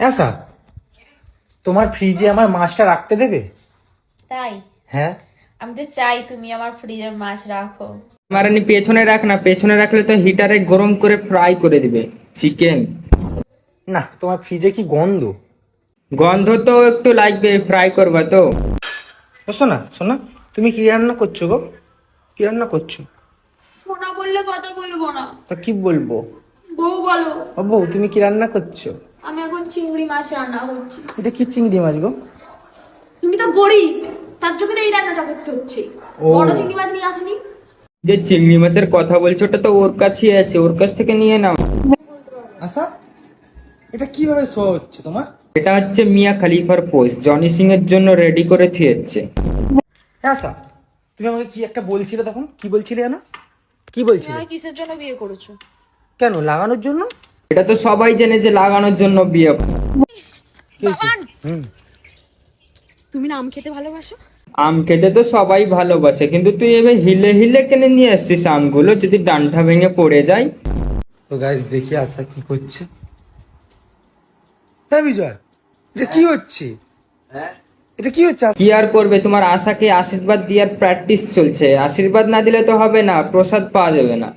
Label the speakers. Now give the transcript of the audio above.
Speaker 1: আচ্ছা, তোমার ফ্রিজে আমার মাছটা রাখতে দেবে?
Speaker 2: তাই
Speaker 1: হ্যাঁ।
Speaker 2: আমি তো চাই তুমি আমার ফ্রিজের মাছ রাখো।
Speaker 3: মারানি পেছনে রাখ না, পেছনে রাখলে তো হিটারে গরম করে ফ্রাই করে দিবে চিকেন।
Speaker 1: না, তোমার ফ্রিজে কি গন্ধ।
Speaker 3: গন্ধ তো একটু লাগবে, ফ্রাই করবা তো।
Speaker 1: শোনা শোনা, তুমি কি রান্না করছো গো? কি রান্না করছো?
Speaker 2: শোনা বললে কথা বলবো না।
Speaker 1: তা কি বলবো?
Speaker 2: বউ বলো।
Speaker 1: ও বউ, তুমি কি রান্না করছো?
Speaker 2: আমি এখন চিংড়ি মাছ রান্না করছি।
Speaker 1: এটা কি চিংড়ি মাছ গো?
Speaker 2: তুমি তো গরিব, তার জন্য তো এই রান্নাটা করতে হচ্ছে।
Speaker 1: ও।
Speaker 2: বড় চিংড়ি মাছ নিয়ে আসেনি।
Speaker 3: যে চিংড়ি মাছের কথা বলছো ওটা তো ওর কাছেই আছে, ওর কাছ থেকে নিয়ে নাও।
Speaker 1: আচ্ছা, এটা কিভাবে শো হচ্ছে তোমার?
Speaker 3: এটা হচ্ছে মিয়া খালিফার পোস্ট, জনি সিং এর জন্য রেডি করে থুয়েছে।
Speaker 1: আচ্ছা, তুমি আমাকে কি একটা বলছিলে তখন, কি বলছিলে জানো? কি
Speaker 2: তুমি
Speaker 1: বলছিলে?
Speaker 2: আমায় কিসের জন্য বিয়ে করেছো?
Speaker 1: কেন, লাগানোর জন্য?
Speaker 3: এটা তো সবাই জানে যে লাগানোর জন্য বিয়ে।
Speaker 1: কি হয়েছে? হুম।
Speaker 2: তুমি না আম খেতে ভালোবাসো?
Speaker 3: আম খেতে তো সবাই ভালোবাসে, কিন্তু তুই এবার হিলে হিলে কেন নিয়ে আসছিস আমগুলো, যদি ডান্ডা ভেঙে পড়ে যায়?
Speaker 1: তো গাইস, দেখি আশা কি করছে। হ্যাঁ বিজয়, এটা কি হচ্ছে? এটা কি হচ্ছে?
Speaker 3: কি আর করবে, তোমার আশাকে আশীর্বাদ দেওয়ার প্র্যাকটিস চলছে। আশীর্বাদ না দিলে তো হবে না, প্রসাদ পাওয়া যাবে না।